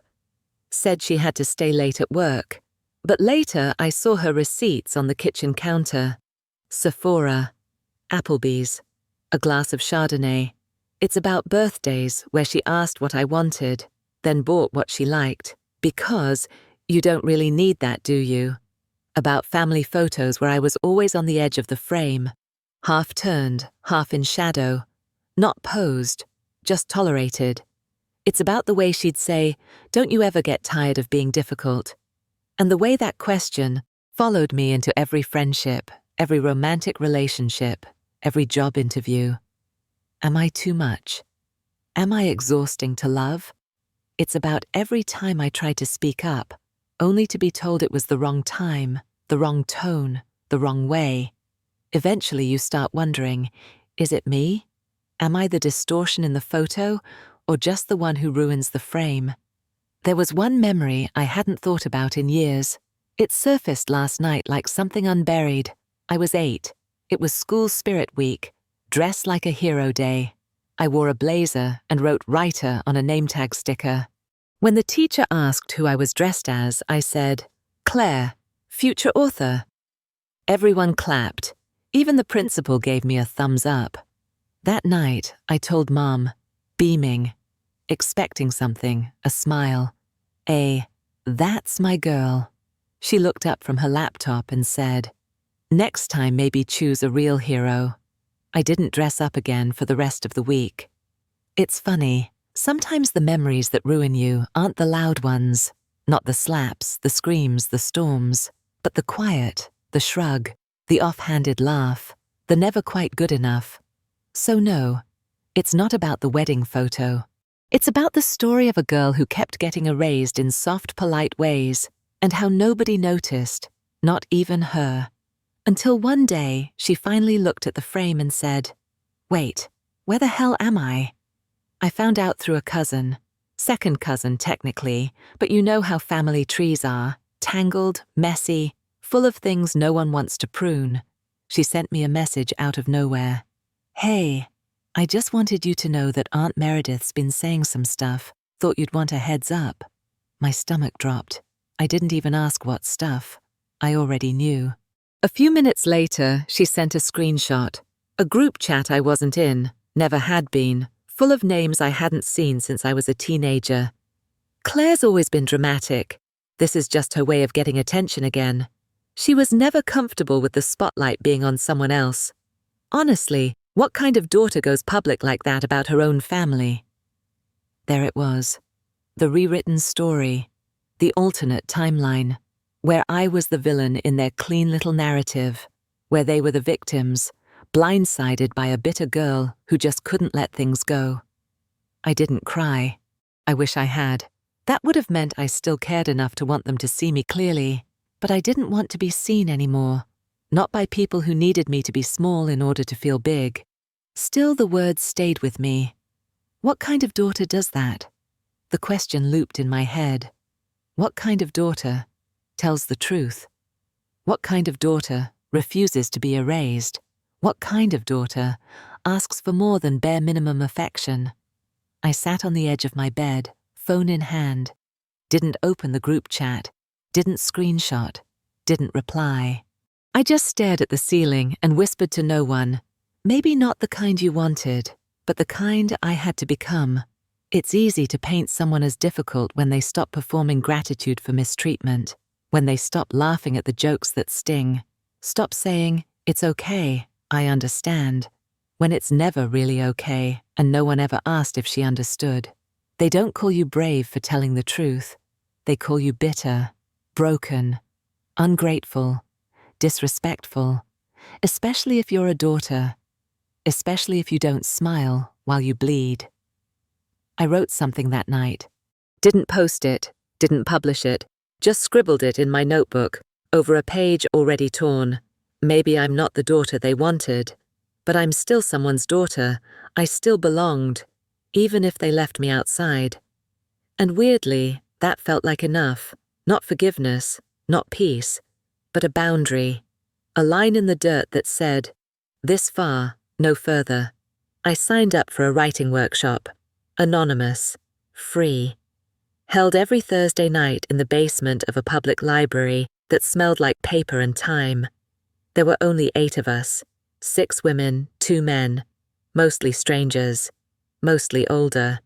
Said she had to stay late at work. But later I saw her receipts on the kitchen counter. Sephora, Applebee's, a glass of Chardonnay. It's about birthdays where she asked what I wanted. then bought what she liked, because you don't really need that, do you? About family photos where I was always on the edge of the frame, half turned, half in shadow, not posed, just tolerated. It's about the way she'd say, "Don't you ever get tired of being difficult?" And the way that question followed me into every friendship, every romantic relationship, every job interview. Am I too much? Am I exhausting to love? It's about every time I tried to speak up, only to be told it was the wrong time, the wrong tone, the wrong way. Eventually you start wondering, is it me? Am I the distortion in the photo, or just the one who ruins the frame? There was one memory I hadn't thought about in years. It surfaced last night like something unburied. I was 8. It was school spirit week, dress like a hero day. I wore a blazer and wrote writer on a name tag sticker. When the teacher asked who I was dressed as, I said, "Claire, future author." Everyone clapped. Even the principal gave me a thumbs up. That night, I told Mom, beaming, expecting something, a smile. That's my girl. She looked up from her laptop and said, "Next time maybe choose a real hero." I didn't dress up again for the rest of the week. It's funny, sometimes the memories that ruin you aren't the loud ones, not the slaps, the screams, the storms, but the quiet, the shrug, the offhanded laugh, the never quite good enough. So no, it's not about the wedding photo. It's about the story of a girl who kept getting erased in soft, polite ways, and how nobody noticed, not even her. Until one day, she finally looked at the frame and said, "Wait, where the hell am I?" I found out through a cousin, second cousin technically, but you know how family trees are, tangled, messy, full of things no one wants to prune. She sent me a message out of nowhere. "Hey, I just wanted you to know that Aunt Meredith's been saying some stuff. Thought you'd want a heads up." My stomach dropped. I didn't even ask what stuff. I already knew. A few minutes later, she sent a screenshot. A group chat I wasn't in, never had been, full of names I hadn't seen since I was a teenager. "Claire's always been dramatic. This is just her way of getting attention again. She was never comfortable with the spotlight being on someone else. Honestly, what kind of daughter goes public like that about her own family?" There it was. The rewritten story. The alternate timeline. Where I was the villain in their clean little narrative. Where they were the victims, blindsided by a bitter girl who just couldn't let things go. I didn't cry. I wish I had. That would have meant I still cared enough to want them to see me clearly. But I didn't want to be seen anymore. Not by people who needed me to be small in order to feel big. Still, the words stayed with me. What kind of daughter does that? The question looped in my head. What kind of daughter tells the truth? What kind of daughter refuses to be erased? What kind of daughter asks for more than bare minimum affection? I sat on the edge of my bed, phone in hand, didn't open the group chat, didn't screenshot, didn't reply. I just stared at the ceiling and whispered to no one, maybe not the kind you wanted, but the kind I had to become. It's easy to paint someone as difficult when they stop performing gratitude for mistreatment, when they stop laughing at the jokes that sting, stop saying, "It's okay, I understand," when it's never really okay and no one ever asked if she understood. They don't call you brave for telling the truth. They call you bitter, broken, ungrateful, disrespectful, especially if you're a daughter, especially if you don't smile while you bleed. I wrote something that night. Didn't post it, didn't publish it, just scribbled it in my notebook, over a page already torn. Maybe I'm not the daughter they wanted, but I'm still someone's daughter. I still belonged, even if they left me outside. And weirdly, that felt like enough. Not forgiveness, not peace, but a boundary. A line in the dirt that said, "This far, no further." I signed up for a writing workshop. Anonymous. Free. Held every Thursday night in the basement of a public library that smelled like paper and time. There were only 8 of us. 6 women, 2 men. Mostly strangers. Mostly older.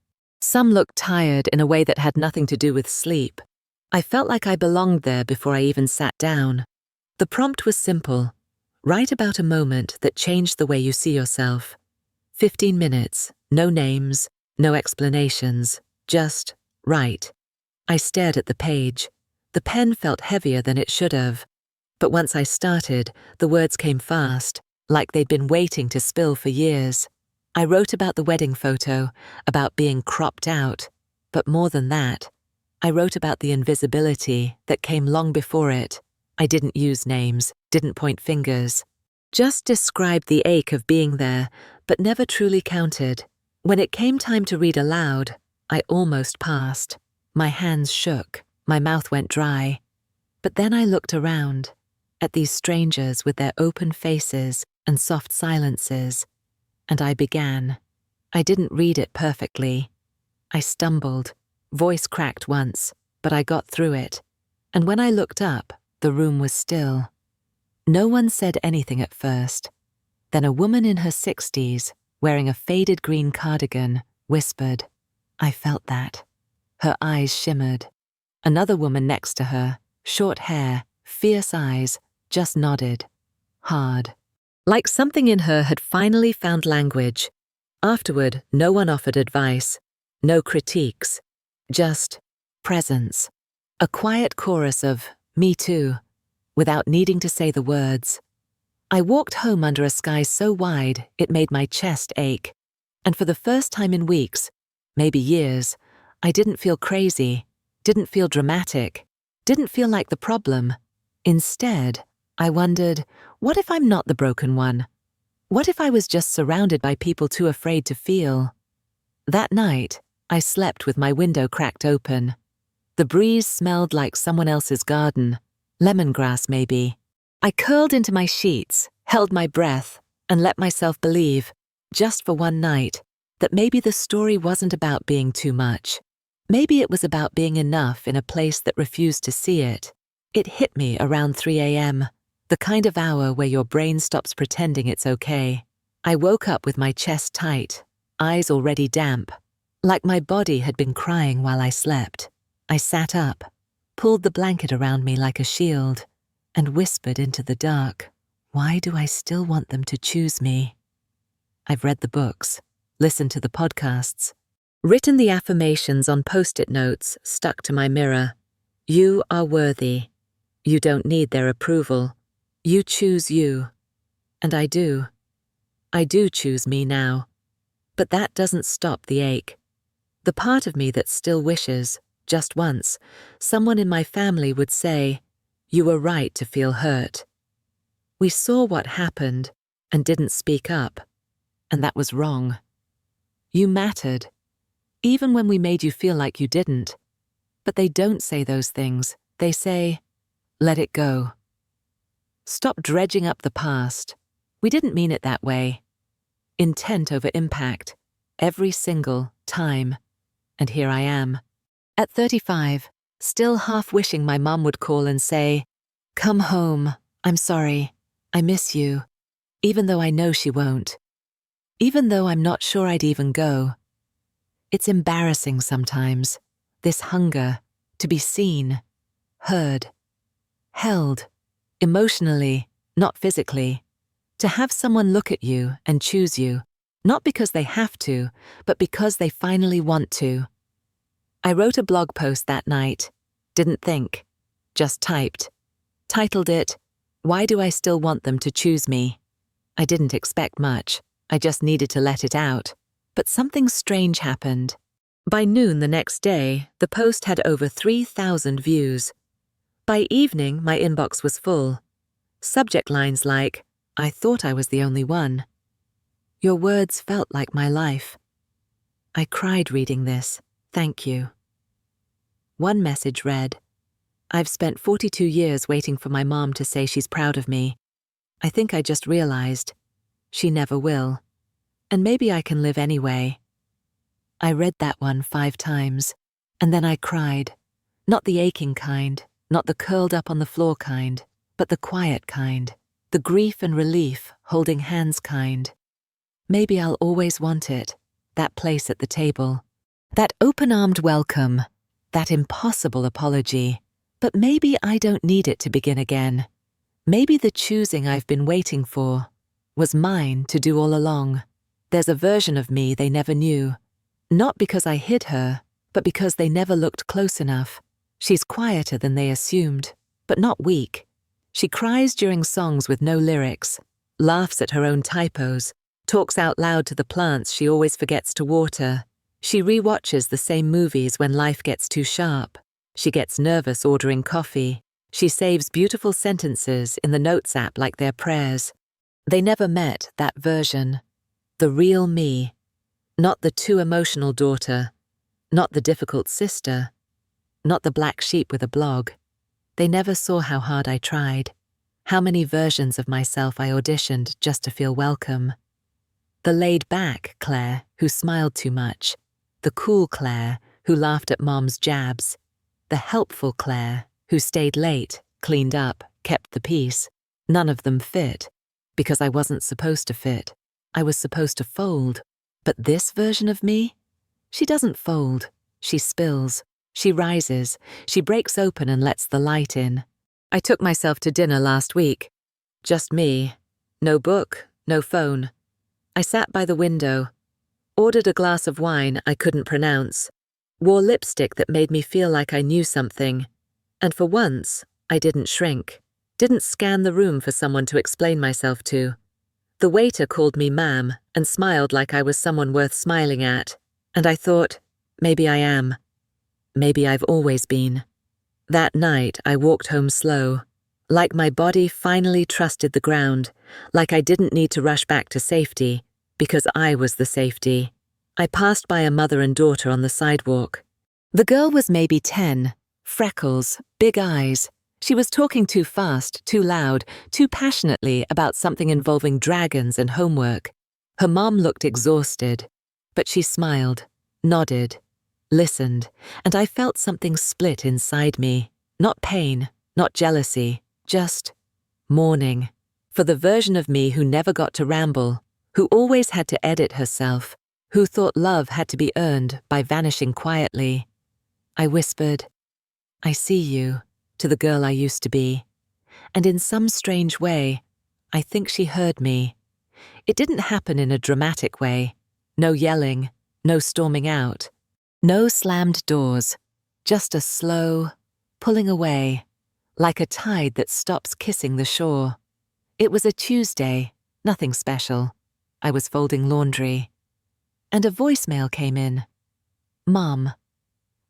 Some looked tired in a way that had nothing to do with sleep. I felt like I belonged there before I even sat down. The prompt was simple. Write about a moment that changed the way you see yourself. 15 minutes, no names, no explanations, just write. I stared at the page. The pen felt heavier than it should have. But once I started, the words came fast, like they'd been waiting to spill for years. I wrote about the wedding photo, about being cropped out, but more than that, I wrote about the invisibility that came long before it. I didn't use names, didn't point fingers. Just described the ache of being there, but never truly counted. When it came time to read aloud, I almost passed. My hands shook, my mouth went dry. But then I looked around, at these strangers with their open faces and soft silences, and I began. I didn't read it perfectly. I stumbled, voice cracked once, but I got through it. And when I looked up, the room was still. No one said anything at first. Then a woman in her 60s, wearing a faded green cardigan, whispered. I felt that. Her eyes shimmered. Another woman next to her, short hair, fierce eyes, just nodded. Hard. Like something in her had finally found language. Afterward, no one offered advice, no critiques, just presence. A quiet chorus of, me too, without needing to say the words. I walked home under a sky so wide it made my chest ache. And for the first time in weeks, maybe years, I didn't feel crazy, didn't feel dramatic, didn't feel like the problem. Instead, I wondered, what if I'm not the broken one? What if I was just surrounded by people too afraid to feel? That night, I slept with my window cracked open. The breeze smelled like someone else's garden, lemongrass maybe. I curled into my sheets, held my breath, and let myself believe, just for one night, that maybe the story wasn't about being too much. Maybe it was about being enough in a place that refused to see it. It hit me around 3 a.m., the kind of hour where your brain stops pretending it's okay. I woke up with my chest tight, eyes already damp, like my body had been crying while I slept. I sat up, pulled the blanket around me like a shield, and whispered into the dark, why do I still want them to choose me? I've read the books, listened to the podcasts, written the affirmations on post-it notes stuck to my mirror. You are worthy. You don't need their approval. You choose you. And I do. I do choose me now. But that doesn't stop the ache. The part of me that still wishes, just once, someone in my family would say, you were right to feel hurt. We saw what happened and didn't speak up, and that was wrong. You mattered, even when we made you feel like you didn't. But they don't say those things. They say, let it go. Stop dredging up the past. We didn't mean it that way. Intent over impact, every single time. And here I am. At 35, still half wishing my mum would call and say, come home, I'm sorry, I miss you, even though I know she won't. Even though I'm not sure I'd even go. It's embarrassing sometimes, this hunger to be seen, heard, held, emotionally, not physically, to have someone look at you and choose you, not because they have to, but because they finally want to. I wrote a blog post that night, didn't think, just typed. Titled it, Why Do I Still Want Them to Choose Me? I didn't expect much, I just needed to let it out. But something strange happened. By noon the next day, the post had over 3,000 views. By evening, my inbox was full. Subject lines like, I thought I was the only one. Your words felt like my life. I cried reading this. Thank you. One message read, I've spent 42 years waiting for my mom to say she's proud of me. I think I just realized she never will. And maybe I can live anyway. I read that one 5 times, and then I cried. Not the aching kind, not the curled up on the floor kind, but the quiet kind, the grief and relief holding hands kind. Maybe I'll always want it, that place at the table, That open-armed welcome, that impossible apology. But maybe I don't need it to begin again. Maybe the choosing I've been waiting for was mine to do all along. There's a version of me they never knew. Not because I hid her, but because they never looked close enough. She's quieter than they assumed, but not weak. She cries during songs with no lyrics, laughs at her own typos, talks out loud to the plants she always forgets to water. She rewatches the same movies when life gets too sharp. She gets nervous ordering coffee. She saves beautiful sentences in the notes app like they're prayers. They never met that version. The real me. Not the too emotional daughter. Not the difficult sister. Not the black sheep with a blog. They never saw how hard I tried. How many versions of myself I auditioned just to feel welcome. The laid-back Claire who smiled too much. The cool Claire who laughed at Mom's jabs. The helpful Claire who stayed late, cleaned up, kept the peace. None of them fit, because I wasn't supposed to fit. I was supposed to fold. But this version of me? She doesn't fold. She spills. She rises. She breaks open and lets the light in. I took myself to dinner last week. Just me. No book, no phone. I sat by the window. Ordered a glass of wine I couldn't pronounce. Wore lipstick that made me feel like I knew something. And for once, I didn't shrink. Didn't scan the room for someone to explain myself to. The waiter called me ma'am and smiled like I was someone worth smiling at. And I thought, maybe I am. Maybe I've always been. That night, I walked home slow. Like my body finally trusted the ground. Like I didn't need to rush back to safety, because I was the safety. I passed by a mother and daughter on the sidewalk. The girl was maybe 10, freckles, big eyes. She was talking too fast, too loud, too passionately about something involving dragons and homework. Her mom looked exhausted, but she smiled, nodded, listened, and I felt something split inside me. Not pain, not jealousy, just mourning. For the version of me who never got to ramble, who always had to edit herself, who thought love had to be earned by vanishing quietly. I whispered, "I see you," to the girl I used to be. And in some strange way, I think she heard me. It didn't happen in a dramatic way. No yelling, no storming out, no slammed doors, just a slow pulling away, like a tide that stops kissing the shore. It was a Tuesday, nothing special. I was folding laundry. And a voicemail came in. "Mom,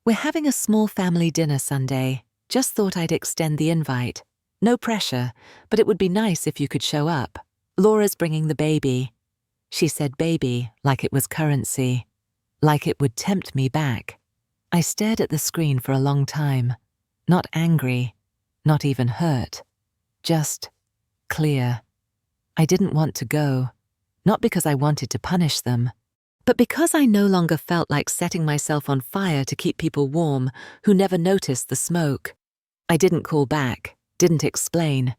we're having a small family dinner Sunday. Just thought I'd extend the invite. No pressure, but it would be nice if you could show up. Laura's bringing the baby." She said baby like it was currency, like it would tempt me back. I stared at the screen for a long time, not angry, not even hurt, just clear. I didn't want to go, not because I wanted to punish them, but because I no longer felt like setting myself on fire to keep people warm who never noticed the smoke. I didn't call back, didn't explain.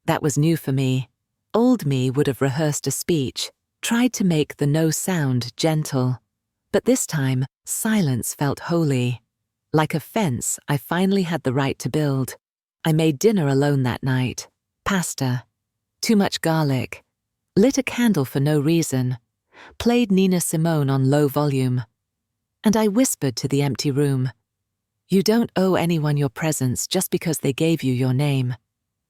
That was new for me. Old me would have rehearsed a speech, tried to make the no sound gentle. But this time, silence felt holy. Like a fence I finally had the right to build. I made dinner alone that night. Pasta. Too much garlic. Lit a candle for no reason. Played Nina Simone on low volume. And I whispered to the empty room, "You don't owe anyone your presence just because they gave you your name."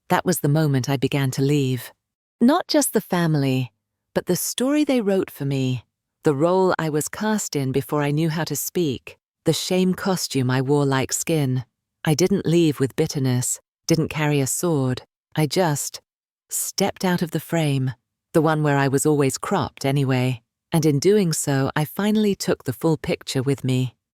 That was the moment I began to leave. Not just the family, but the story they wrote for me, the role I was cast in before I knew how to speak, the shame costume I wore like skin. I didn't leave with bitterness, didn't carry a sword. I just stepped out of the frame, the one where I was always cropped anyway, and in doing so I finally took the full picture with me.